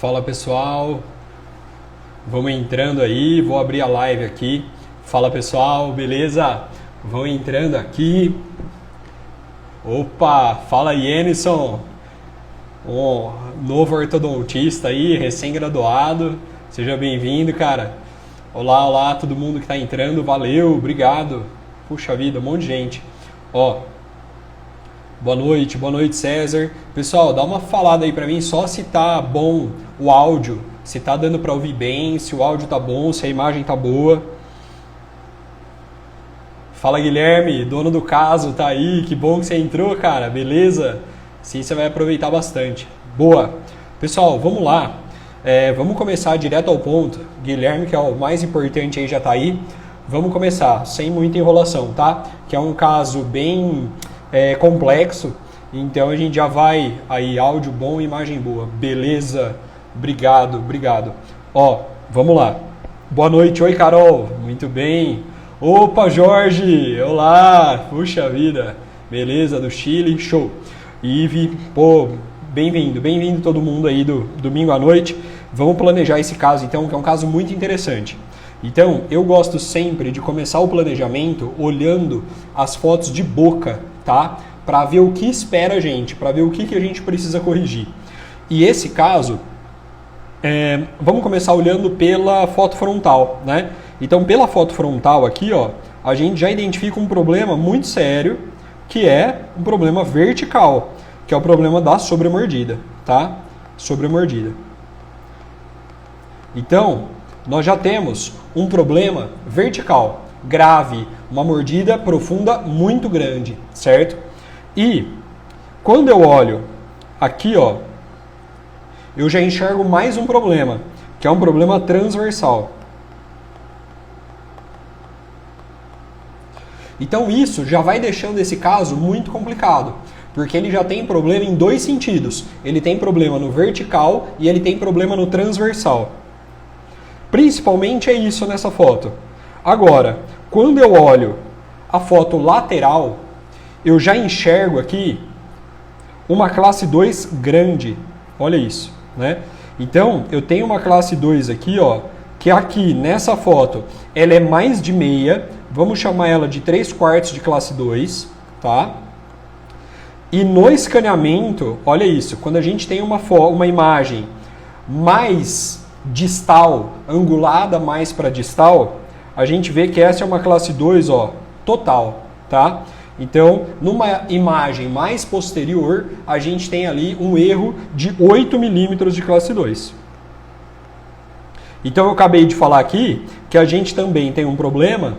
Fala pessoal, vamos entrando aí, vou abrir a live aqui. Fala pessoal, beleza? Vão entrando aqui. Opa, fala Yenison, um novo ortodontista aí, recém-graduado. Seja bem-vindo, cara. Olá, olá, todo mundo que tá entrando, valeu, obrigado. Puxa vida, um monte de gente. Ó, boa noite César. Pessoal, dá uma falada aí pra mim só se tá bom o áudio, se tá dando pra ouvir bem, se o áudio tá bom, se a imagem tá boa. Fala Guilherme, dono do caso, tá aí, que bom que você entrou, cara, beleza? Sim, você vai aproveitar bastante. Boa. Pessoal, vamos lá. Vamos começar direto ao ponto. Guilherme, que é o mais importante aí, já tá aí. Vamos começar, sem muita enrolação, tá? Que é um caso bem complexo, então a gente já vai aí, áudio bom, imagem boa. Beleza? Obrigado. Ó, vamos lá. Boa noite, oi Carol, muito bem. Opa, Jorge, olá, puxa vida, beleza, do Chile, show. Ive, pô, bem-vindo todo mundo aí do domingo à noite. Vamos planejar esse caso então, que é um caso muito interessante. Então, eu gosto sempre de começar o planejamento olhando as fotos de boca, tá? Para ver o que espera a gente, para ver o que a gente precisa corrigir. E esse caso, vamos começar olhando pela foto frontal, né? Então, pela foto frontal aqui, ó, a gente já identifica um problema muito sério, que é um problema vertical, que é o problema da sobremordida, tá? Sobremordida. Então, nós já temos um problema vertical, grave, uma mordida profunda muito grande, certo? E quando eu olho aqui, ó, eu já enxergo mais um problema, que é um problema transversal. Então isso já vai deixando esse caso muito complicado, porque ele já tem problema em dois sentidos. Ele tem problema no vertical e ele tem problema no transversal. Principalmente é isso nessa foto. Agora, quando eu olho a foto lateral, eu já enxergo aqui uma classe 2 grande. Olha isso, né? Então, eu tenho uma classe 2 aqui, ó, que aqui nessa foto, ela é mais de meia, vamos chamar ela de 3/4 de classe 2, tá? E no escaneamento, olha isso, quando a gente tem uma imagem mais distal, angulada mais para distal, a gente vê que essa é uma classe 2, ó, total, tá? Então, numa imagem mais posterior, a gente tem ali um erro de 8 milímetros de classe 2. Então, eu acabei de falar aqui que a gente também tem um problema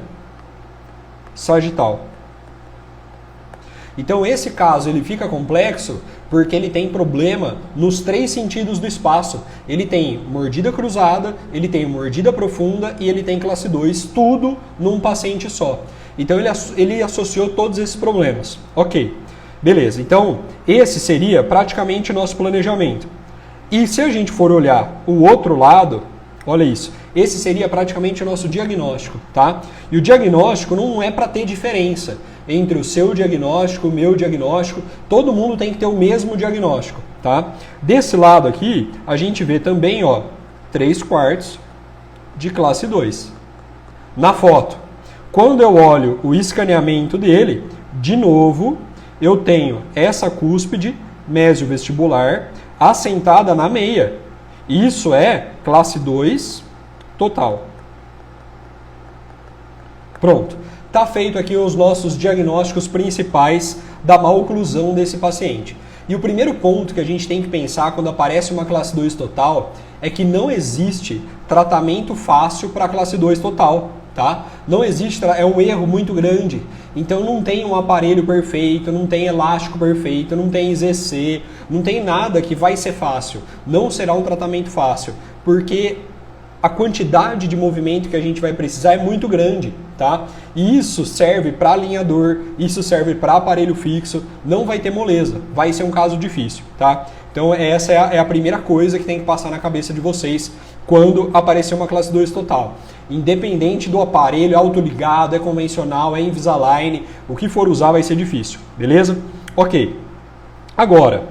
sagital. Então, esse caso ele fica complexo porque ele tem problema nos três sentidos do espaço. Ele tem mordida cruzada, ele tem mordida profunda e ele tem classe 2, tudo num paciente só. Então, ele associou todos esses problemas. Ok, beleza. Então, esse seria praticamente o nosso planejamento. E se a gente for olhar o outro lado, olha isso, esse seria praticamente o nosso diagnóstico, tá? E o diagnóstico não é para ter diferença entre o seu diagnóstico, o meu diagnóstico, todo mundo tem que ter o mesmo diagnóstico, tá? Desse lado aqui, a gente vê também, ó, 3/4 de classe 2. Na foto, quando eu olho o escaneamento dele, de novo, eu tenho essa cúspide mesiovestibular assentada na meia. Isso é classe 2 total. Pronto. Está feito aqui os nossos diagnósticos principais da má oclusão desse paciente. E o primeiro ponto que a gente tem que pensar quando aparece uma classe 2 total é que não existe tratamento fácil para a classe 2 total, tá? Não existe, é um erro muito grande. Então não tem um aparelho perfeito, não tem elástico perfeito, não tem ZC, não tem nada que vai ser fácil. Não será um tratamento fácil, porque a quantidade de movimento que a gente vai precisar é muito grande, tá? E isso serve para alinhador, isso serve para aparelho fixo, não vai ter moleza, vai ser um caso difícil, tá? Então essa é a primeira coisa que tem que passar na cabeça de vocês quando aparecer uma classe 2 total. Independente do aparelho, autoligado, é convencional, é Invisalign, o que for usar vai ser difícil, beleza? Ok. Agora,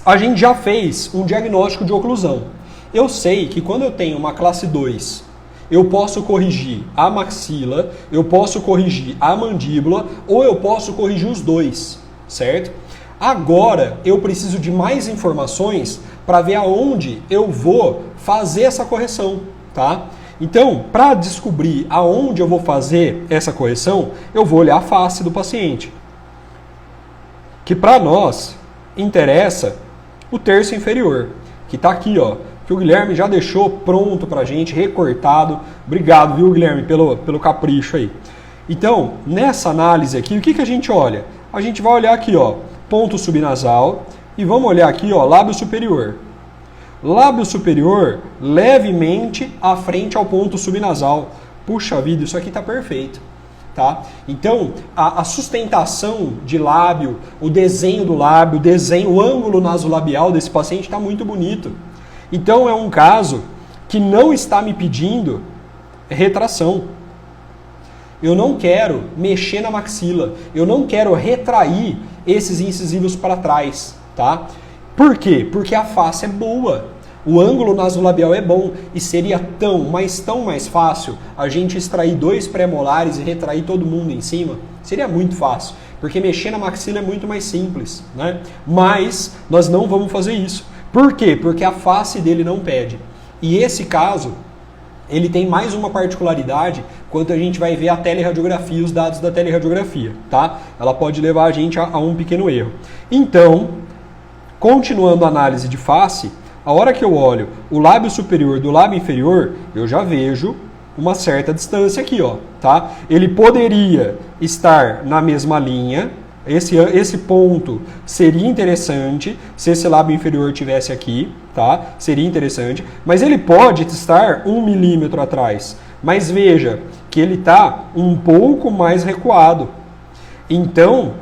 a gente já fez um diagnóstico de oclusão. Eu sei que quando eu tenho uma classe 2, eu posso corrigir a maxila, eu posso corrigir a mandíbula, ou eu posso corrigir os dois, certo? Agora, eu preciso de mais informações para ver aonde eu vou fazer essa correção, tá? Então, para descobrir aonde eu vou fazer essa correção, eu vou olhar a face do paciente. Que para nós interessa o terço inferior, que está aqui, ó, que o Guilherme já deixou pronto para a gente, recortado. Obrigado, viu, Guilherme, pelo capricho aí. Então, nessa análise aqui, o que a gente olha? A gente vai olhar aqui, ó, ponto subnasal, e vamos olhar aqui, ó, lábio superior. Lábio superior levemente à frente ao ponto subnasal. Puxa vida, isso aqui está perfeito. Tá? Então, a sustentação de lábio, o desenho do lábio, o ângulo nasolabial desse paciente está muito bonito. Então, é um caso que não está me pedindo retração. Eu não quero mexer na maxila, eu não quero retrair esses incisivos para trás. Tá? Por quê? Porque a face é boa. O ângulo nasolabial é bom e seria tão mais fácil a gente extrair 2 pré-molares e retrair todo mundo em cima. Seria muito fácil, porque mexer na maxila é muito mais simples, né? Mas nós não vamos fazer isso. Por quê? Porque a face dele não pede. E esse caso, ele tem mais uma particularidade quando a gente vai ver a teleradiografia, os dados da teleradiografia, tá? Ela pode levar a gente a um pequeno erro. Então, continuando a análise de face, a hora que eu olho o lábio superior do lábio inferior, eu já vejo uma certa distância aqui, ó, tá? Ele poderia estar na mesma linha, esse ponto seria interessante se esse lábio inferior tivesse aqui, tá? Seria interessante, mas ele pode estar 1 milímetro atrás. Mas veja que ele está um pouco mais recuado. Então,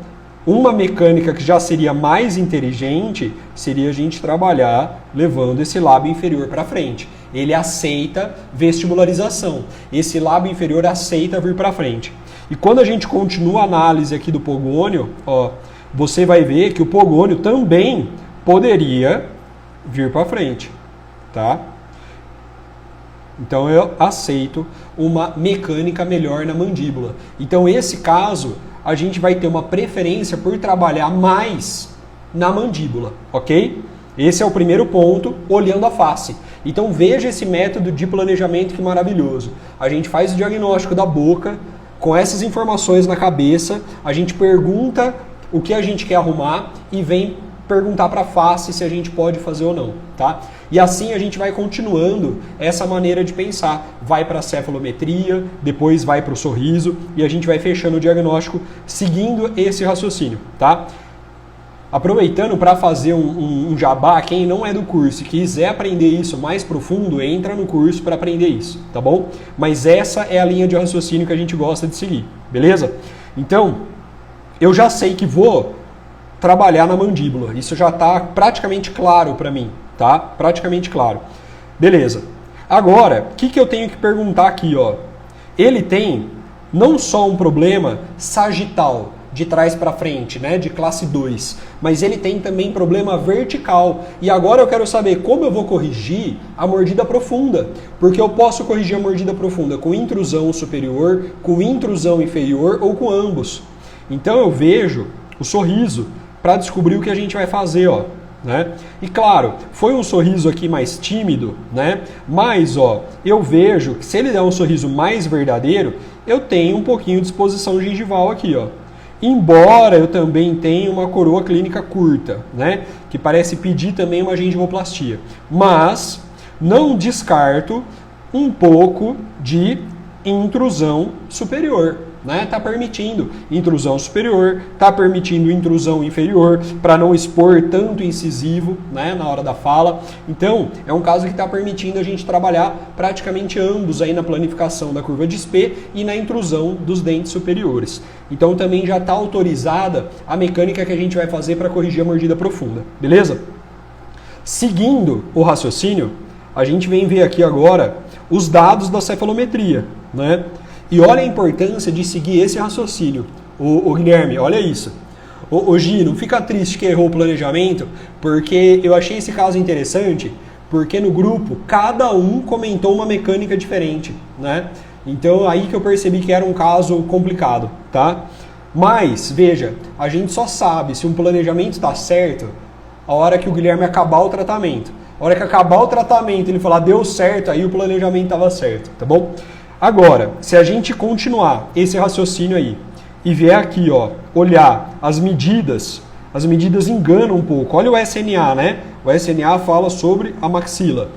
uma mecânica que já seria mais inteligente seria a gente trabalhar levando esse lábio inferior para frente. Ele aceita vestibularização. Esse lábio inferior aceita vir para frente. E quando a gente continua a análise aqui do pogônio, ó, você vai ver que o pogônio também poderia vir para frente, tá? Então eu aceito uma mecânica melhor na mandíbula. Então esse caso a gente vai ter uma preferência por trabalhar mais na mandíbula, ok? Esse é o primeiro ponto, olhando a face. Então veja esse método de planejamento que maravilhoso. A gente faz o diagnóstico da boca, com essas informações na cabeça, a gente pergunta o que a gente quer arrumar e vem perguntar para a face se a gente pode fazer ou não, tá? E assim a gente vai continuando essa maneira de pensar. Vai para a cefalometria, depois vai para o sorriso e a gente vai fechando o diagnóstico seguindo esse raciocínio, tá? Aproveitando para fazer um jabá, quem não é do curso e quiser aprender isso mais profundo, entra no curso para aprender isso, tá bom? Mas essa é a linha de raciocínio que a gente gosta de seguir, beleza? Então, eu já sei que vou trabalhar na mandíbula, isso já está praticamente claro para mim, tá? Praticamente claro. Beleza. Agora, o que eu tenho que perguntar aqui, ó? Ele tem não só um problema sagital, de trás para frente, né, de classe 2, mas ele tem também problema vertical. E agora eu quero saber como eu vou corrigir a mordida profunda, porque eu posso corrigir a mordida profunda com intrusão superior, com intrusão inferior ou com ambos. Então eu vejo o sorriso para descobrir o que a gente vai fazer, ó, né? E claro, foi um sorriso aqui mais tímido, né? Mas ó, eu vejo que se ele der um sorriso mais verdadeiro, eu tenho um pouquinho de exposição gengival aqui, ó. Embora eu também tenha uma coroa clínica curta, né, que parece pedir também uma gengivoplastia. Mas não descarto um pouco de intrusão superior, né? Tá permitindo intrusão superior, tá permitindo intrusão inferior para não expor tanto incisivo, né, na hora da fala. Então, é um caso que está permitindo a gente trabalhar praticamente ambos aí na planificação da curva de Spee e na intrusão dos dentes superiores. Então, também já está autorizada a mecânica que a gente vai fazer para corrigir a mordida profunda, beleza? Seguindo o raciocínio, a gente vem ver aqui agora os dados da cefalometria, né? E olha a importância de seguir esse raciocínio. Ô Guilherme, olha isso. Ô Gi, não fica triste que errou o planejamento, porque eu achei esse caso interessante, Porque no grupo, cada um comentou uma mecânica diferente, né? Então, aí que eu percebi que era um caso complicado, tá? Mas, veja, a gente só sabe se um planejamento está certo a hora que o Guilherme acabar o tratamento. A hora que acabar o tratamento, ele falar, deu certo, aí o planejamento estava certo, tá bom? Agora, se a gente continuar esse raciocínio aí e vier aqui, ó, olhar as medidas enganam um pouco. Olha o SNA, né? O SNA fala sobre a maxila.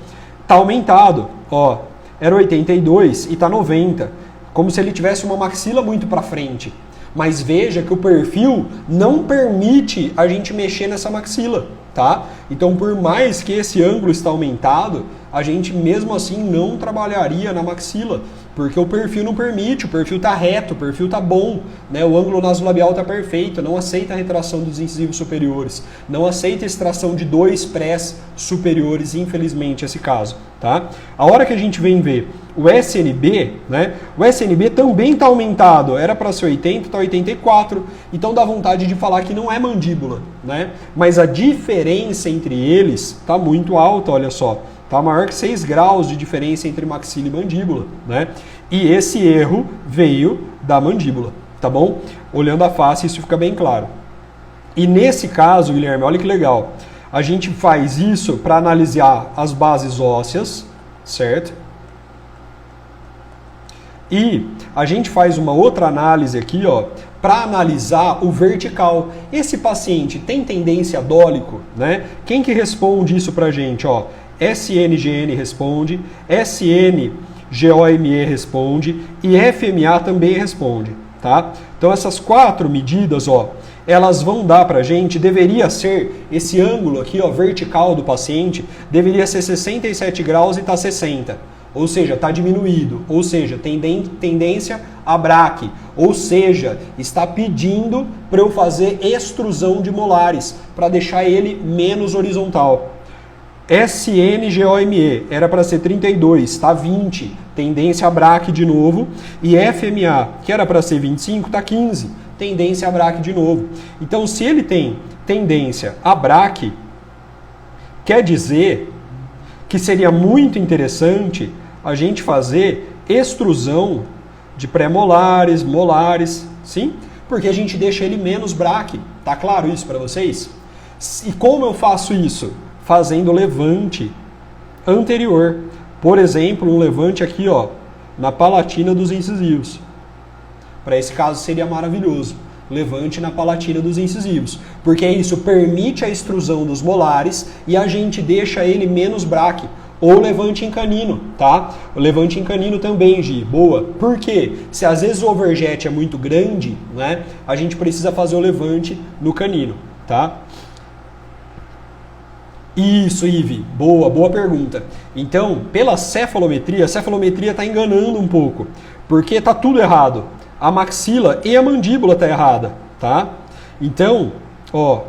Tá aumentado, ó, era 82 e tá 90. Como se ele tivesse uma maxila muito para frente. Mas veja que o perfil não permite a gente mexer nessa maxila, tá? Então, por mais que esse ângulo está aumentado, a gente mesmo assim não trabalharia na maxila, porque o perfil não permite, o perfil está reto, o perfil está bom, né? O ângulo nasolabial está perfeito, não aceita a retração dos incisivos superiores, não aceita a extração de 2 prés superiores, infelizmente, esse caso, tá? A hora que a gente vem ver o SNB, né? O SNB também está aumentado, era para ser 80, está 84, então dá vontade de falar que não é mandíbula, né? Mas a diferença entre eles está muito alta, olha só. Está maior que 6 graus de diferença entre maxila e mandíbula, né? E esse erro veio da mandíbula, tá bom? Olhando a face, isso fica bem claro. E nesse caso, Guilherme, olha que legal. A gente faz isso para analisar as bases ósseas, certo? E a gente faz uma outra análise aqui, ó, para analisar o vertical. Esse paciente tem tendência a dólico, né? Quem que responde isso pra gente, ó? SNGN responde, SNGOME responde e FMA também responde, tá? Então essas 4 medidas, ó, elas vão dar pra gente, deveria ser esse ângulo aqui, ó, vertical do paciente, deveria ser 67 graus e tá 60. Ou seja, está diminuído, ou seja, tendência a braque, ou seja, está pedindo para eu fazer extrusão de molares, para deixar ele menos horizontal. SNGOME era para ser 32, está 20, tendência a braque de novo, e FMA, que era para ser 25, está 15, tendência a braque de novo. Então, se ele tem tendência a braque, quer dizer que seria muito interessante a gente fazer extrusão de pré-molares, molares, sim? Porque a gente deixa ele menos braque. Tá claro isso para vocês? E como eu faço isso? Fazendo levante anterior. Por exemplo, um levante aqui, ó, na palatina dos incisivos. Para esse caso seria maravilhoso. Levante na palatina dos incisivos. Porque isso permite a extrusão dos molares e a gente deixa ele menos braque. Ou levante em canino, tá? O levante em canino também, Gi, boa. Por quê? Se às vezes o overjet é muito grande, né? A gente precisa fazer o levante no canino, tá? Isso, Ive, boa pergunta. Então, pela cefalometria, a cefalometria está enganando um pouco, porque tá tudo errado. A maxila e a mandíbula tá errada, tá? Então, ó,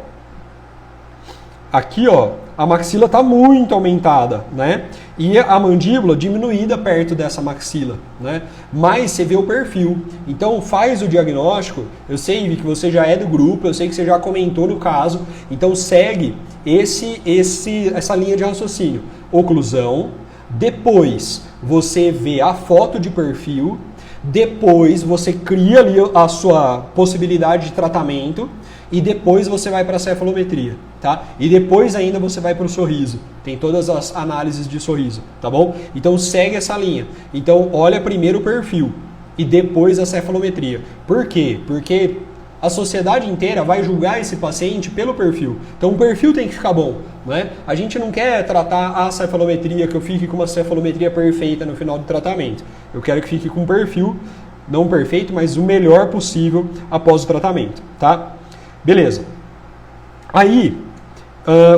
aqui, ó, a maxila está muito aumentada, né? E a mandíbula diminuída perto dessa maxila, né? Mas você vê o perfil. Então faz o diagnóstico. Eu sei que você já é do grupo, eu sei que você já comentou no caso. Então segue essa linha de raciocínio. Oclusão, depois você vê a foto de perfil, depois você cria ali a sua possibilidade de tratamento e depois você vai para a cefalometria, tá? E depois ainda você vai para o sorriso. Tem todas as análises de sorriso, tá bom? Então segue essa linha. Então olha primeiro o perfil e depois a cefalometria. Por quê? Porque a sociedade inteira vai julgar esse paciente pelo perfil. Então o perfil tem que ficar bom, né? A gente não quer tratar a cefalometria, que eu fique com uma cefalometria perfeita no final do tratamento. Eu quero que fique com um perfil, não perfeito, mas o melhor possível após o tratamento, tá? Beleza. Aí,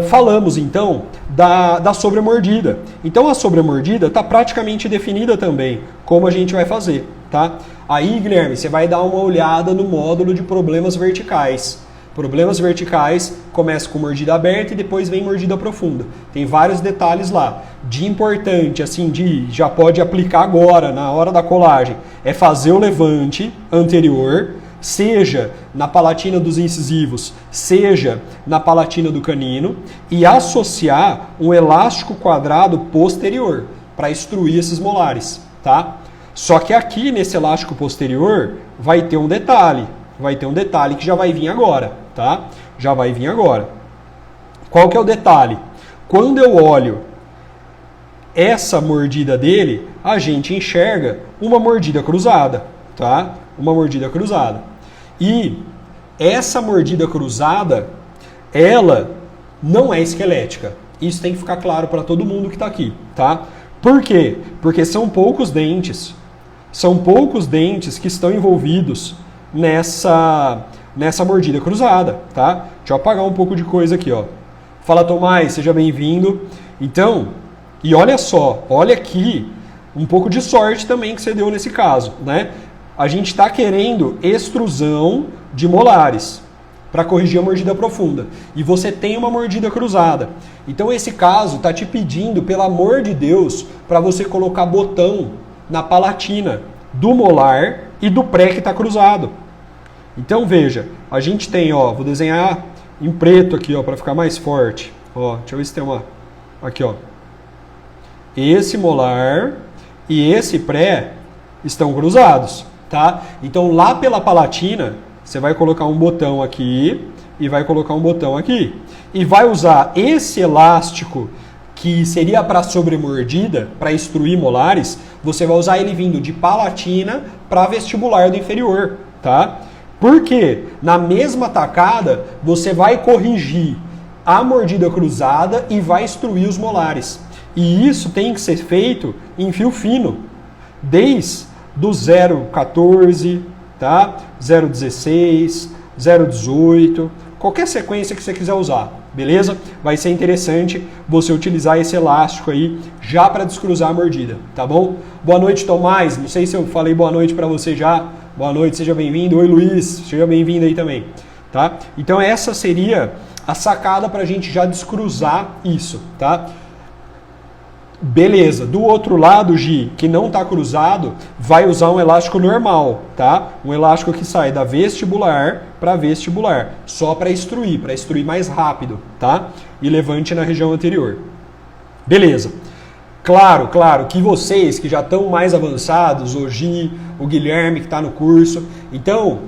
falamos então da sobremordida. Então a sobremordida está praticamente definida também, como a gente vai fazer, tá? Aí, Guilherme, você vai dar uma olhada no módulo de problemas verticais. Problemas verticais começa com mordida aberta e depois vem mordida profunda. Tem vários detalhes lá. De importante, assim, já pode aplicar agora, na hora da colagem, é fazer o levante anterior, seja na palatina dos incisivos, seja na palatina do canino, e associar um elástico quadrado posterior para extruir esses molares, tá? Só que aqui nesse elástico posterior vai ter um detalhe que já vai vir agora, tá? Já vai vir agora. Qual que é o detalhe? Quando eu olho essa mordida dele, a gente enxerga uma mordida cruzada, tá? Uma mordida cruzada. E essa mordida cruzada, ela não é esquelética. Isso tem que ficar claro para todo mundo que está aqui, tá? Por quê? Porque são poucos dentes que estão envolvidos nessa mordida cruzada, tá? Deixa eu apagar um pouco de coisa aqui, ó. Fala, Tomás, seja bem-vindo. Então, e olha só, olha aqui, um pouco de sorte também que você deu nesse caso, né? A gente está querendo extrusão de molares para corrigir a mordida profunda. E você tem uma mordida cruzada. Então, esse caso está te pedindo, pelo amor de Deus, para você colocar botão na palatina do molar e do pré que está cruzado. Então, veja, a gente tem, ó, vou desenhar em preto aqui, ó, para ficar mais forte. Ó, deixa eu ver se tem uma... Aqui, ó. Esse molar e esse pré estão cruzados, tá? Então, lá pela palatina, você vai colocar um botão aqui e vai colocar um botão aqui. E vai usar esse elástico que seria para sobremordida, para extruir molares, você vai usar ele vindo de palatina para vestibular do inferior, tá? Porque na mesma tacada você vai corrigir a mordida cruzada e vai extruir os molares. E isso tem que ser feito em fio fino, desde do 0,14, tá? 0,16, 0,18, qualquer sequência que você quiser usar, beleza? Vai ser interessante você utilizar esse elástico aí já para descruzar a mordida, tá bom? Boa noite, Tomás. Não sei se eu falei boa noite para você já. Boa noite, seja bem-vindo. Oi, Luiz, seja bem-vindo aí também, tá? Então essa seria a sacada para a gente já descruzar isso, tá? Beleza, do outro lado, Gi, que não está cruzado, vai usar um elástico normal, tá? Um elástico que sai da vestibular para vestibular, só para extruir mais rápido, tá? E levante na região anterior. Beleza. Claro que vocês que já estão mais avançados, o Gi, o Guilherme que está no curso, então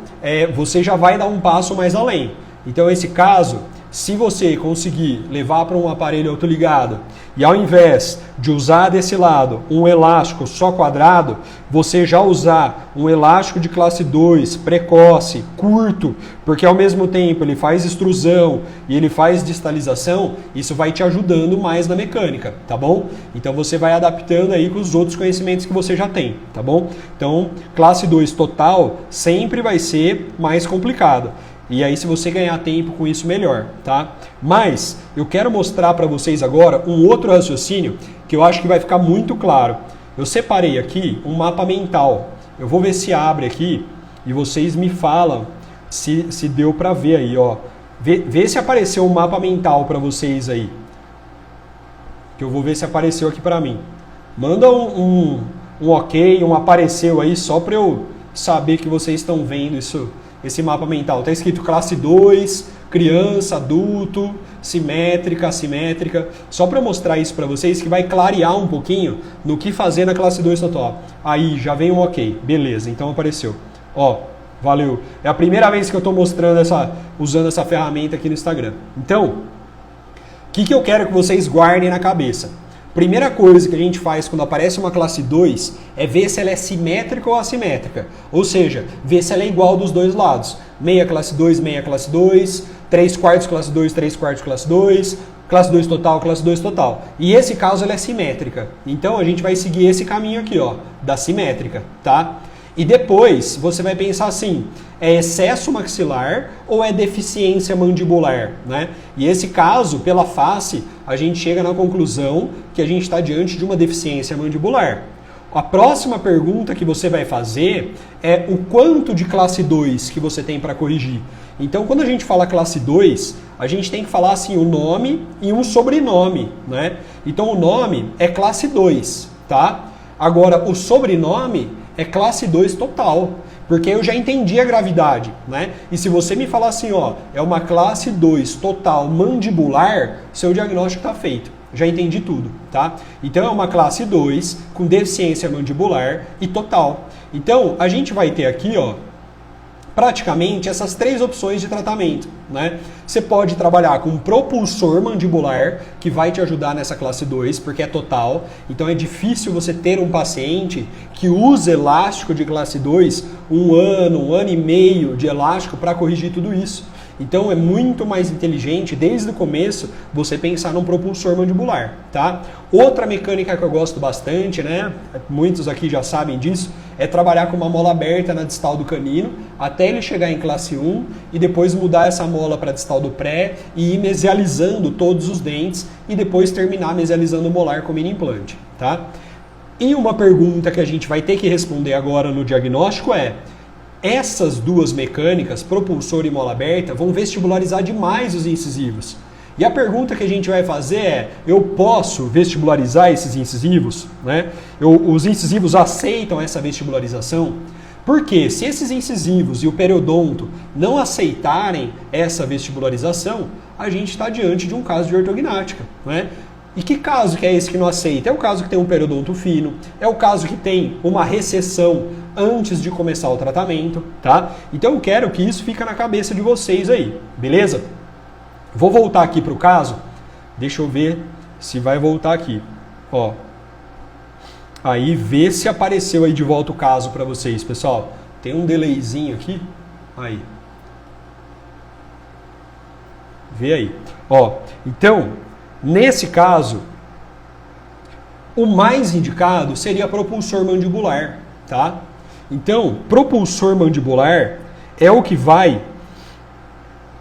você já vai dar um passo mais além. Então, esse caso, se você conseguir levar para um aparelho autoligado e ao invés de usar desse lado um elástico só quadrado, você já usar um elástico de classe 2, precoce, curto, porque ao mesmo tempo ele faz extrusão e ele faz distalização, isso vai te ajudando mais na mecânica, tá bom? Então você vai adaptando aí com os outros conhecimentos que você já tem, tá bom? Então, classe 2 total sempre vai ser mais complicado. E aí, se você ganhar tempo com isso, melhor, tá? Mas eu quero mostrar para vocês agora um outro raciocínio que eu acho que vai ficar muito claro. Eu separei aqui um mapa mental. Eu vou ver se abre aqui e vocês me falam se deu para ver aí, ó. Vê se apareceu um mapa mental para vocês aí. Que eu vou ver se apareceu aqui para mim. Manda um ok, um apareceu aí, só para eu saber que vocês estão vendo isso. Esse mapa mental. Está escrito classe 2, criança, adulto, simétrica, assimétrica. Só para mostrar isso para vocês que vai clarear um pouquinho no que fazer na classe 2 total. Aí, já vem um ok. Beleza, então apareceu. Ó, valeu. É a primeira vez que eu estou mostrando usando essa ferramenta aqui no Instagram. Então, o que eu quero que vocês guardem na cabeça? Primeira coisa que a gente faz quando aparece uma classe 2 é ver se ela é simétrica ou assimétrica. Ou seja, ver se ela é igual dos dois lados. Meia classe 2, 3/4 classe 2, 3/4 classe 2, classe 2 total, classe 2 total. E esse caso ela é simétrica. Então a gente vai seguir esse caminho aqui, ó, da simétrica, tá? E depois você vai pensar assim, é excesso maxilar ou é deficiência mandibular, né? E esse caso, pela face, a gente chega na conclusão que a gente está diante de uma deficiência mandibular. A próxima pergunta que você vai fazer é o quanto de classe 2 que você tem para corrigir. Então, quando a gente fala classe 2, a gente tem que falar assim o nome e um sobrenome, né? Então, o nome é classe 2, tá? Agora, o sobrenome é classe 2 total. Porque eu já entendi a gravidade, né? E se você me falar assim, ó, é uma classe 2 total mandibular, seu diagnóstico está feito. Já entendi tudo, tá? Então é uma classe 2 com deficiência mandibular e total. Então a gente vai ter aqui, ó, praticamente essas 3 opções de tratamento, né? Você pode trabalhar com um propulsor mandibular, que vai te ajudar nessa classe 2, porque é total. Então é difícil você ter um paciente que use elástico de classe 2 um ano e meio de elástico para corrigir tudo isso. Então é muito mais inteligente, desde o começo, você pensar num propulsor mandibular, tá? Outra mecânica que eu gosto bastante, né? Muitos aqui já sabem disso, é trabalhar com uma mola aberta na distal do canino, até ele chegar em classe 1, e depois mudar essa mola para a distal do pré, e ir mesializando todos os dentes, e depois terminar mesializando o molar com mini implante, tá? E uma pergunta que a gente vai ter que responder agora no diagnóstico é: essas duas mecânicas, propulsor e mola aberta, vão vestibularizar demais os incisivos. E a pergunta que a gente vai fazer é: eu posso vestibularizar esses incisivos? Né? Os incisivos aceitam essa vestibularização? Porque se esses incisivos e o periodonto não aceitarem essa vestibularização, a gente está diante de um caso de ortognática, né? E que caso que é esse que não aceita? É o caso que tem um periodonto fino, é o caso que tem uma recessão antes de começar o tratamento, tá? Então eu quero que isso fique na cabeça de vocês aí, beleza? Vou voltar aqui para o caso, deixa eu ver se vai voltar aqui, ó. Aí vê se apareceu aí de volta o caso para vocês, pessoal. Tem um delayzinho aqui, aí. Vê aí, ó. Então, nesse caso, o mais indicado seria propulsor mandibular, tá? Então, propulsor mandibular é o que vai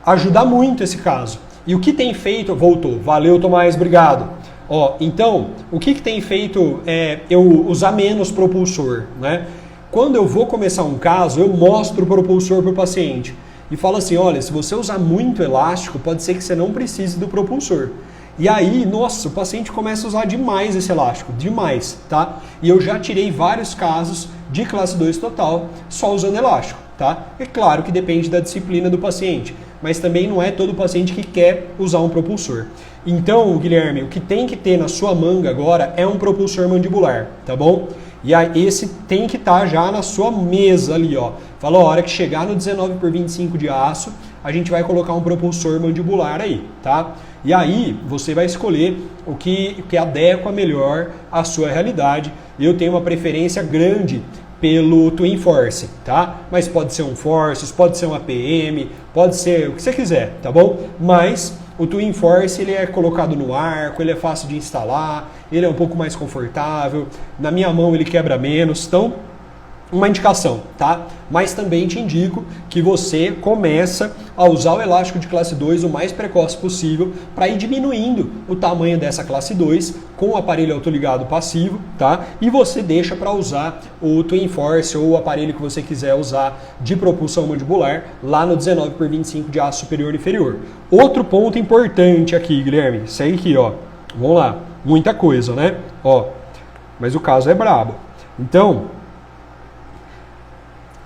ajudar muito esse caso. E o que tem feito... Voltou. Valeu, Tomás. Obrigado. Ó, então, o que tem feito é eu usar menos propulsor, né? Quando eu vou começar um caso, eu mostro o propulsor para o paciente. E falo assim, olha, se você usar muito elástico, pode ser que você não precise do propulsor. E aí, nossa, o paciente começa a usar demais esse elástico, demais, tá? E eu já tirei vários casos de classe 2 total só usando elástico, tá? É claro que depende da disciplina do paciente, mas também não é todo paciente que quer usar um propulsor. Então, Guilherme, o que tem que ter na sua manga agora é um propulsor mandibular, tá bom? E aí, esse tem que estar já na sua mesa ali, ó. Falou, a hora que chegar no 19x25 de aço, a gente vai colocar um propulsor mandibular aí, tá? E aí você vai escolher o que adequa melhor à sua realidade. Eu tenho uma preferência grande pelo Twin Force, tá? Mas pode ser um Forceps, pode ser um APM, pode ser o que você quiser, tá bom? Mas o Twin Force, ele é colocado no arco, ele é fácil de instalar, ele é um pouco mais confortável, na minha mão ele quebra menos, então uma indicação, tá? Mas também te indico que você começa a usar o elástico de classe 2 o mais precoce possível para ir diminuindo o tamanho dessa classe 2 com o aparelho autoligado passivo, tá? E você deixa para usar o Twin Force ou o aparelho que você quiser usar de propulsão mandibular lá no 19x25 de aço superior e inferior. Outro ponto importante aqui, Guilherme, segue aqui, ó. Vamos lá, muita coisa, né? Ó, mas o caso é brabo. Então,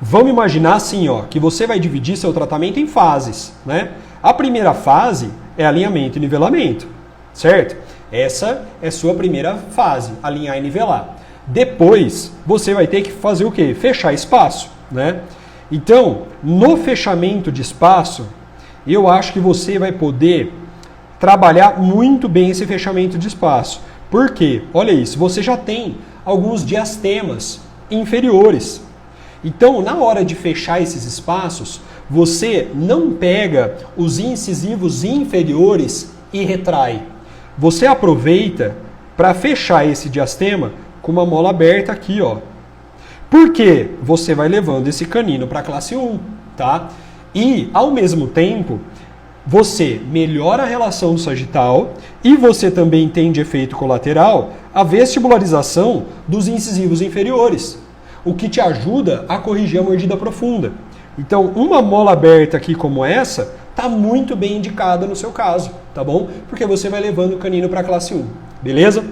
vamos imaginar assim, ó, que você vai dividir seu tratamento em fases, né? A primeira fase é alinhamento e nivelamento, certo? Essa é sua primeira fase, alinhar e nivelar. Depois, você vai ter que fazer o quê? Fechar espaço, né? Então, no fechamento de espaço, eu acho que você vai poder trabalhar muito bem esse fechamento de espaço. Por quê? Olha isso, você já tem alguns diastemas inferiores. Então, na hora de fechar esses espaços, você não pega os incisivos inferiores e retrai. Você aproveita para fechar esse diastema com uma mola aberta aqui, ó. Por quê? Você vai levando esse canino para a classe 1, tá? E, ao mesmo tempo, você melhora a relação do sagital e você também tem de efeito colateral a vestibularização dos incisivos inferiores, o que te ajuda a corrigir a mordida profunda. Então, uma mola aberta aqui como essa está muito bem indicada no seu caso, tá bom? Porque você vai levando o canino para a classe 1, beleza?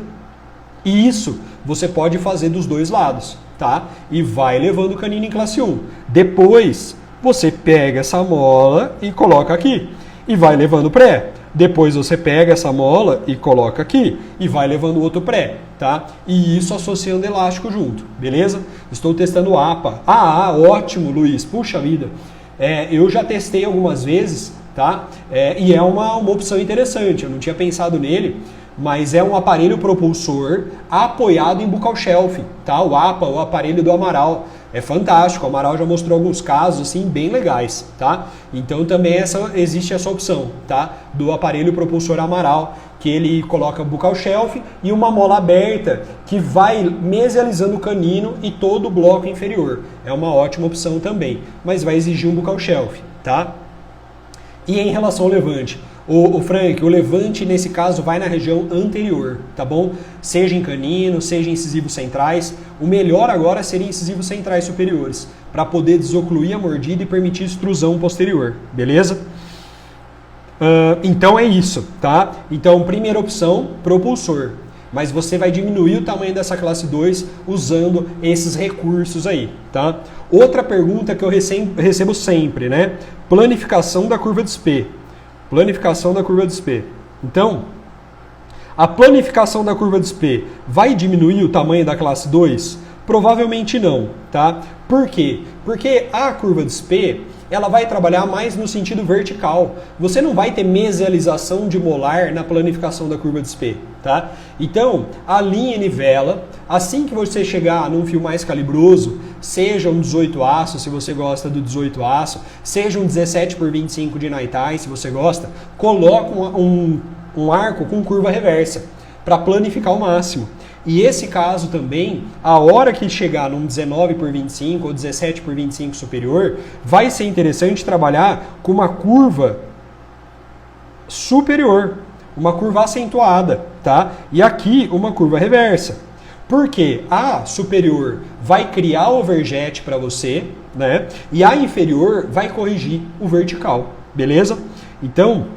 E isso você pode fazer dos dois lados, tá? E vai levando o canino em classe 1. Depois, você pega essa mola e coloca aqui, e vai levando pré. Depois você pega essa mola e coloca aqui, e vai levando o outro pré, tá? E isso associando elástico junto, beleza? Estou testando o APA. Ah, ótimo, Luiz, puxa vida. Eu já testei algumas vezes, tá? E é uma opção interessante, eu não tinha pensado nele, mas é um aparelho propulsor apoiado em buccal shelf, tá? O APA, o aparelho do Amaral. É fantástico, o Amaral já mostrou alguns casos assim bem legais, tá? Então também existe essa opção, tá? Do aparelho propulsor Amaral, que ele coloca buccal shelf e uma mola aberta que vai mesializando o canino e todo o bloco inferior. É uma ótima opção também, mas vai exigir um buccal shelf, tá? E em relação ao levante, o Frank, o levante nesse caso vai na região anterior, tá bom? Seja em canino, seja em incisivos centrais. O melhor agora seria incisivos centrais superiores, para poder desocluir a mordida e permitir extrusão posterior, beleza? Então é isso, tá? Então, primeira opção, propulsor. Mas você vai diminuir o tamanho dessa classe 2 usando esses recursos aí, tá? Outra pergunta que eu recebo sempre, né? Planificação da curva de SP. Planificação da curva de SP. Então, a planificação da curva de SP vai diminuir o tamanho da classe 2? Provavelmente não, tá? Por quê? Porque a curva de SP, ela vai trabalhar mais no sentido vertical. Você não vai ter mesialização de molar na planificação da curva de SP, tá? Então, a linha nivela. Assim que você chegar num fio mais calibroso, seja um 18 aço, se você gosta do 18 aço, seja um 17 por 25 de Naitai, se você gosta, coloca um arco com curva reversa para planificar ao máximo. E esse caso também, a hora que chegar num 19 por 25 ou 17 por 25 superior, vai ser interessante trabalhar com uma curva superior, uma curva acentuada, tá? E aqui uma curva reversa. Porque a superior vai criar o overjet para você, né? E a inferior vai corrigir o vertical, beleza? Então,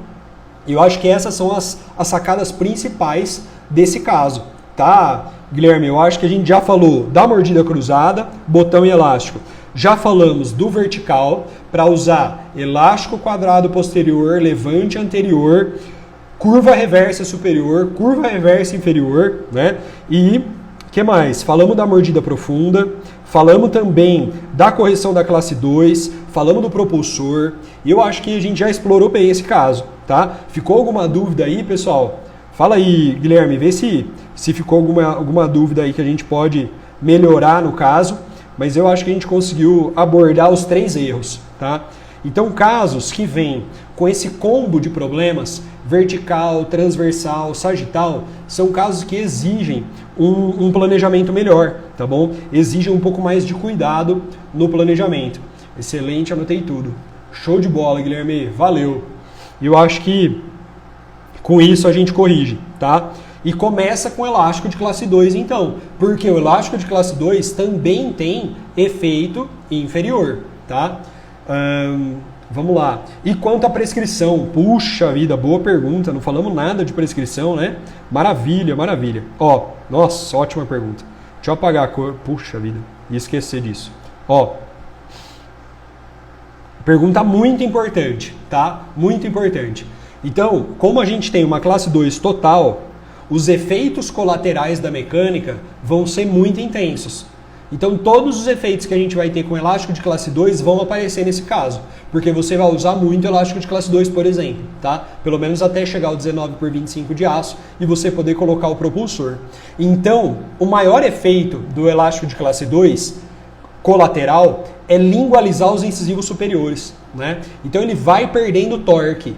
eu acho que essas são as sacadas principais desse caso, tá? Guilherme, eu acho que a gente já falou da mordida cruzada, botão e elástico. Já falamos do vertical, para usar elástico quadrado posterior, levante anterior, curva reversa superior, curva reversa inferior, né? E que mais? Falamos da mordida profunda, falamos também da correção da classe 2, falamos do propulsor, e eu acho que a gente já explorou bem esse caso, tá? Ficou alguma dúvida aí, pessoal? Fala aí, Guilherme, vê se ficou alguma dúvida aí que a gente pode melhorar no caso, mas eu acho que a gente conseguiu abordar os 3 erros, tá? Então, casos que vêm com esse combo de problemas, vertical, transversal, sagital, são casos que exigem um planejamento melhor, tá bom? Exigem um pouco mais de cuidado no planejamento. Excelente, anotei tudo. Show de bola, Guilherme, valeu. E eu acho que com isso a gente corrige, tá? E começa com elástico de classe 2 então, porque o elástico de classe 2 também tem efeito inferior, tá? Vamos lá. E quanto à prescrição? Puxa vida, boa pergunta. Não falamos nada de prescrição, né? Maravilha, maravilha. Ó, nossa, ótima pergunta. Deixa eu apagar a cor. Puxa vida, ia esquecer disso. Ó, pergunta muito importante, tá? Muito importante. Então, como a gente tem uma classe 2 total, os efeitos colaterais da mecânica vão ser muito intensos. Então, todos os efeitos que a gente vai ter com elástico de classe 2 vão aparecer nesse caso, porque você vai usar muito elástico de classe 2, por exemplo, tá? Pelo menos até chegar ao 19 por 25 de aço e você poder colocar o propulsor. Então, o maior efeito do elástico de classe 2 colateral é lingualizar os incisivos superiores, né? Então, ele vai perdendo torque.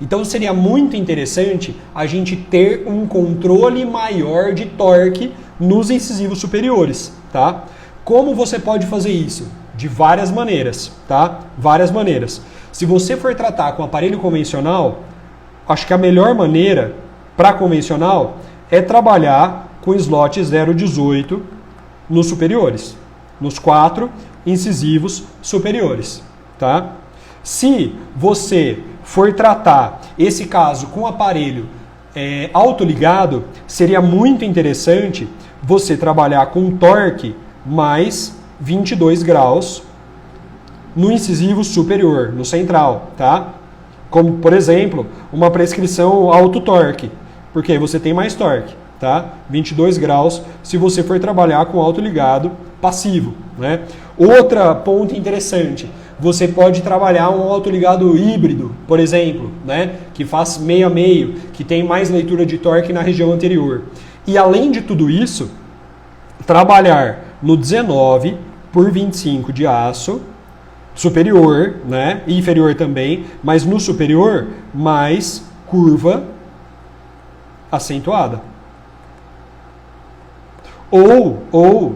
Então, seria muito interessante a gente ter um controle maior de torque nos incisivos superiores, tá? Como você pode fazer isso? De várias maneiras, tá? Várias maneiras. Se você for tratar com aparelho convencional, acho que a melhor maneira para convencional é trabalhar com slot 0,18 nos superiores, nos 4 incisivos superiores, tá? Se você for tratar esse caso com aparelho autoligado, seria muito interessante você trabalhar com torque mais 22 graus no incisivo superior, no central, tá? Como, por exemplo, uma prescrição alto torque, porque você tem mais torque, tá? 22 graus se você for trabalhar com autoligado passivo, né? Outra ponto interessante, você pode trabalhar um autoligado híbrido, por exemplo, né? Que faz meio a meio, que tem mais leitura de torque na região anterior. E além de tudo isso, trabalhar no 19 por 25 de aço, superior, né? E inferior também, mas no superior, mais curva acentuada. Ou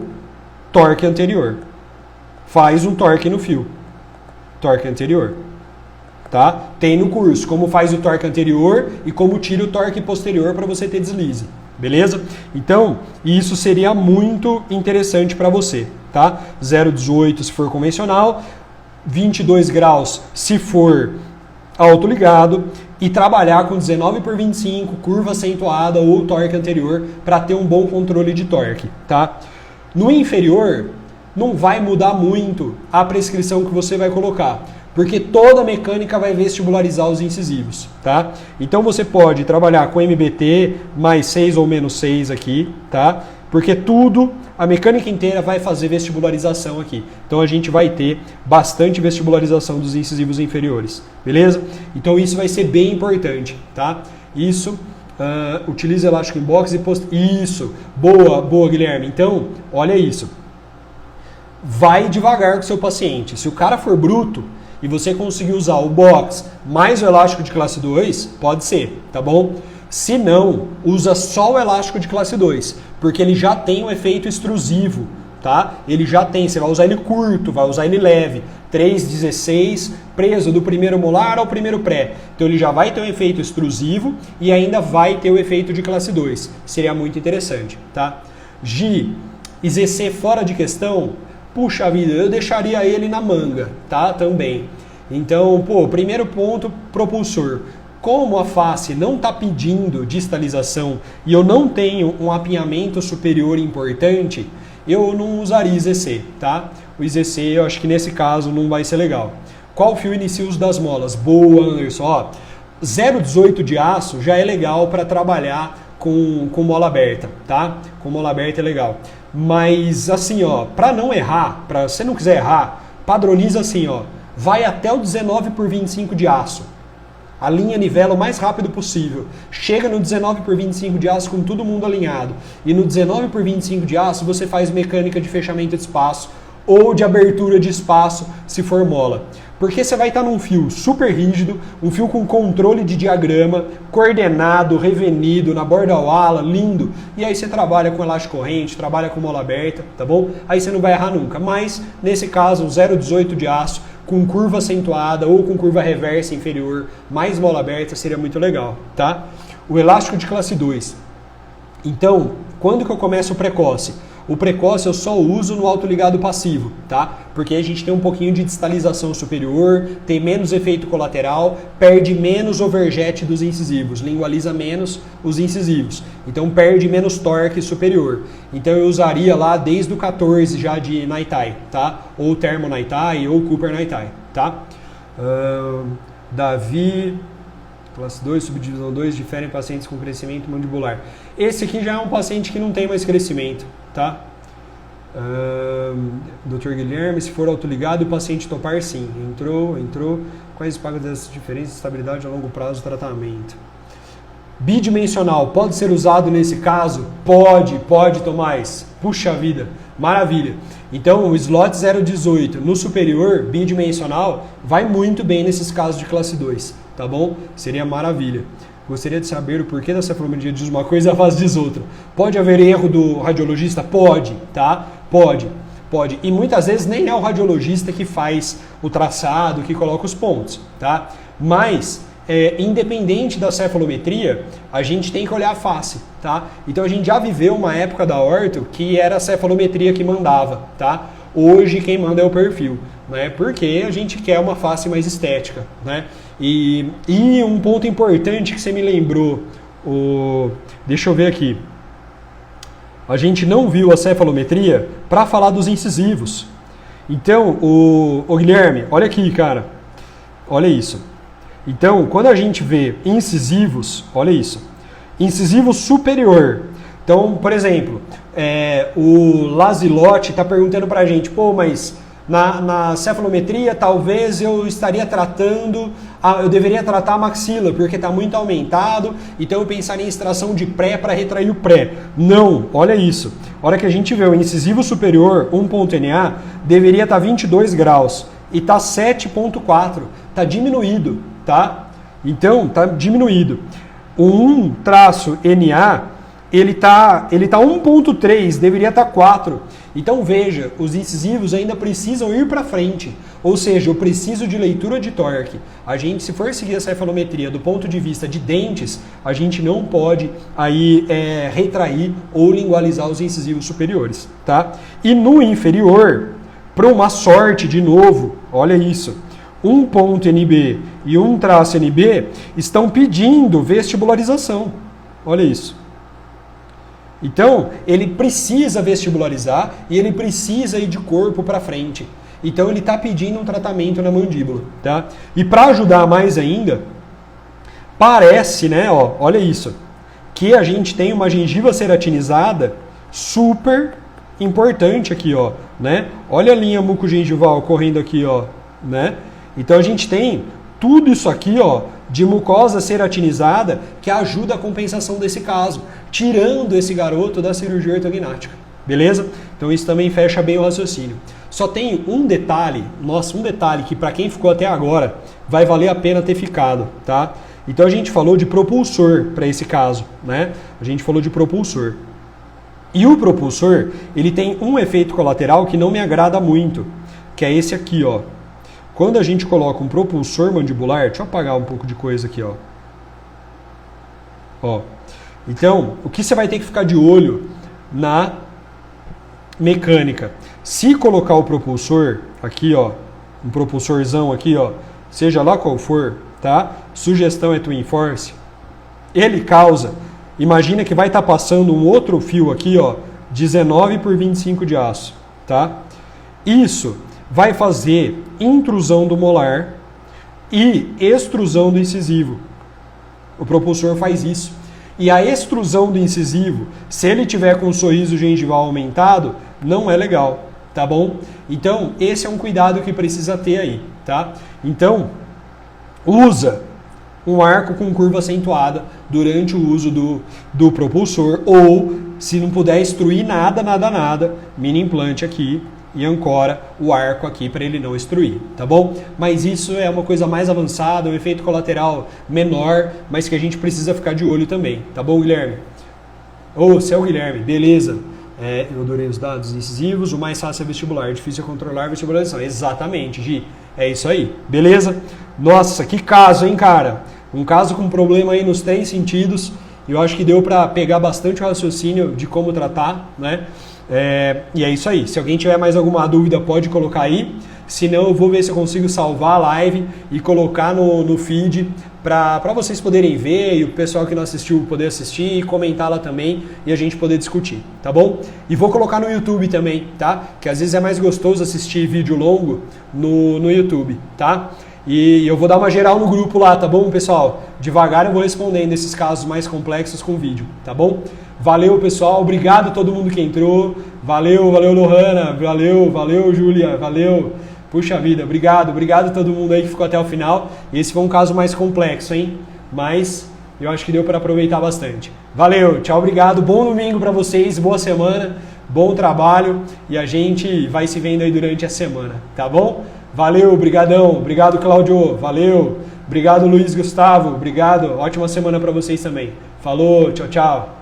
torque anterior. Faz um torque no fio. Torque anterior. Tá? Tem no curso como faz o torque anterior e como tira o torque posterior para você ter deslize. Beleza? Então, isso seria muito interessante para você. Tá? 0,18 se for convencional, 22 graus se for autoligado e trabalhar com 19 por 25, curva acentuada ou torque anterior para ter um bom controle de torque. Tá? No inferior, não vai mudar muito a prescrição que você vai colocar, porque toda a mecânica vai vestibularizar os incisivos, tá? Então você pode trabalhar com MBT mais 6 ou menos 6 aqui, tá? Porque tudo, a mecânica inteira vai fazer vestibularização aqui. Então a gente vai ter bastante vestibularização dos incisivos inferiores, beleza? Então isso vai ser bem importante, tá? Isso, utiliza elástico em box e Isso, boa Guilherme. Então, olha isso. Vai devagar com o seu paciente. Se o cara for bruto e você conseguir usar o box mais o elástico de classe 2, pode ser, tá bom? Se não, usa só o elástico de classe 2, porque ele já tem um efeito extrusivo, tá? Ele já tem, você vai usar ele curto, vai usar ele leve, 3,16, preso do primeiro molar ao primeiro pré. Então ele já vai ter um efeito extrusivo e ainda vai ter o efeito de classe 2. Seria muito interessante, tá? Gi e ZC fora de questão, puxa vida, eu deixaria ele na manga, tá? Também. Então, primeiro ponto, propulsor. Como a face não está pedindo distalização e eu não tenho um apinhamento superior importante, eu não usaria IZC, tá? O IZC, eu acho que nesse caso não vai ser legal. Qual fio inicia o uso das molas? Boa, Anderson. Ó, 0,18 de aço já é legal para trabalhar com mola aberta, tá? Com mola aberta é legal. Mas assim, ó, para não errar, para você não quiser errar, padroniza assim, ó, vai até o 19 por 25 de aço. A linha nivela o mais rápido possível. Chega no 19 por 25 de aço com todo mundo alinhado. E no 19 por 25 de aço você faz mecânica de fechamento de espaço ou de abertura de espaço, se for mola. Porque você vai estar num fio super rígido, um fio com controle de diagrama, coordenado, revenido, na borda ao ala, lindo. E aí você trabalha com elástico corrente, trabalha com mola aberta, tá bom? Aí você não vai errar nunca. Mas, nesse caso, 0,18 de aço, com curva acentuada ou com curva reversa inferior, mais mola aberta, seria muito legal, tá? O elástico de classe 2. Então, quando que eu começo o precoce? O precoce eu só uso no autoligado passivo, tá? Porque a gente tem um pouquinho de distalização superior, tem menos efeito colateral, perde menos overjet dos incisivos, lingualiza menos os incisivos. Então perde menos torque superior. Então eu usaria lá desde o 14 já de Naitai, tá? Ou Thermo Naitai ou Cooper Naitai, tá? Davi, classe 2, subdivisão 2, diferem pacientes com crescimento mandibular. Esse aqui já é um paciente que não tem mais crescimento, tá? Dr. Guilherme, se for autoligado, o paciente topar sim. Entrou. Quais pagam dessas diferenças de estabilidade a longo prazo do tratamento? Bidimensional, pode ser usado nesse caso? Pode, Tomás. Puxa vida, maravilha. Então, o slot 0,18 no superior, bidimensional, vai muito bem nesses casos de classe 2, tá bom? Seria maravilha. Gostaria de saber o porquê da cefalometria diz uma coisa e a fase diz outra. Pode haver erro do radiologista? Pode, tá? Pode. E muitas vezes nem é o radiologista que faz o traçado, que coloca os pontos, tá? Mas, independente da cefalometria, a gente tem que olhar a face, tá? Então a gente já viveu uma época da orto que era a cefalometria que mandava, tá? Hoje quem manda é o perfil, né? Porque a gente quer uma face mais estética, né? E um ponto importante que você me lembrou, deixa eu ver aqui. a gente não viu a cefalometria para falar dos incisivos. Então, o Guilherme, olha aqui, cara. Olha isso. Então, quando a gente vê incisivos, olha isso. Incisivo superior. Então, por exemplo, o Lazilotti está perguntando para a gente, pô, mas na cefalometria talvez eu estaria tratando, eu deveria tratar a maxila, porque está muito aumentado, então eu pensaria em extração de pré para retrair o pré. Não, olha isso. A hora que a gente vê o incisivo superior, 1.NA, deveria estar 22 graus e está 7.4, está diminuído, tá? Então, está diminuído. O 1-NA, ele tá 1.3, deveria estar 4. Então veja, os incisivos ainda precisam ir para frente. Ou seja, eu preciso de leitura de torque. A gente, se for seguir a cefalometria do ponto de vista de dentes, a gente não pode aí retrair ou lingualizar os incisivos superiores, tá? E no inferior, para uma sorte de novo, olha isso. 1.NB e 1-NB estão pedindo vestibularização. Olha isso. Então, ele precisa vestibularizar e ele precisa ir de corpo para frente. Então, ele está pedindo um tratamento na mandíbula, tá? E para ajudar mais ainda, parece, né, ó, olha isso, que a gente tem uma gengiva ceratinizada super importante aqui, ó, né? Olha a linha mucogengival correndo aqui, ó, né? Então, a gente tem tudo isso aqui, ó, de mucosa ceratinizada que ajuda a compensação desse caso, tirando esse garoto da cirurgia ortognática, beleza? Então isso também fecha bem o raciocínio. Só tem um detalhe, um detalhe que para quem ficou até agora vai valer a pena ter ficado, tá? Então a gente falou de propulsor para esse caso, né? A gente falou de propulsor. E o propulsor, ele tem um efeito colateral que não me agrada muito, que é esse aqui, ó. Quando a gente coloca um propulsor mandibular, deixa eu apagar um pouco de coisa aqui, ó. Ó. Então, o que você vai ter que ficar de olho na mecânica? Se colocar o propulsor aqui, ó, um propulsorzão aqui, ó, seja lá qual for, tá? Sugestão é Twin Force. Ele causa, imagina que vai estar passando um outro fio aqui, ó, 19 por 25 de aço, tá? Isso vai fazer intrusão do molar e extrusão do incisivo. O propulsor faz isso. E a extrusão do incisivo, se ele tiver com o sorriso gengival aumentado, não é legal, tá bom? Então, esse é um cuidado que precisa ter aí, tá? Então, usa um arco com curva acentuada durante o uso do propulsor, ou, se não puder extruir nada, mini implante aqui, e ancora o arco aqui para ele não extruir, tá bom? Mas isso é uma coisa mais avançada, um efeito colateral menor, mas que a gente precisa ficar de olho também, tá bom, Guilherme? Ô, você é o Guilherme, beleza. Eu adorei os dados incisivos, o mais fácil é vestibular, difícil é controlar a vestibularização. Exatamente, Gi, é isso aí, beleza? Nossa, que caso, hein, cara? Um caso com problema aí nos 3 sentidos, eu acho que deu para pegar bastante o raciocínio de como tratar, né? E é isso aí. Se alguém tiver mais alguma dúvida, pode colocar aí. Se não, eu vou ver se eu consigo salvar a live e colocar no feed para vocês poderem ver e o pessoal que não assistiu poder assistir e comentar lá também e a gente poder discutir, tá bom? E vou colocar no YouTube também, tá? Que às vezes é mais gostoso assistir vídeo longo no YouTube, tá? E eu vou dar uma geral no grupo lá, tá bom, pessoal? Devagar eu vou respondendo esses casos mais complexos com vídeo, tá bom? Valeu, pessoal. Obrigado a todo mundo que entrou. Valeu, Lohana. Valeu, Júlia. Valeu. Puxa vida, obrigado a todo mundo aí que ficou até o final. Esse foi um caso mais complexo, hein? Mas eu acho que deu para aproveitar bastante. Valeu, tchau, obrigado. Bom domingo para vocês, boa semana, bom trabalho e a gente vai se vendo aí durante a semana, tá bom? Valeu, brigadão. Obrigado, Cláudio. Valeu. Obrigado, Luiz Gustavo. Obrigado. Ótima semana para vocês também. Falou, tchau, tchau.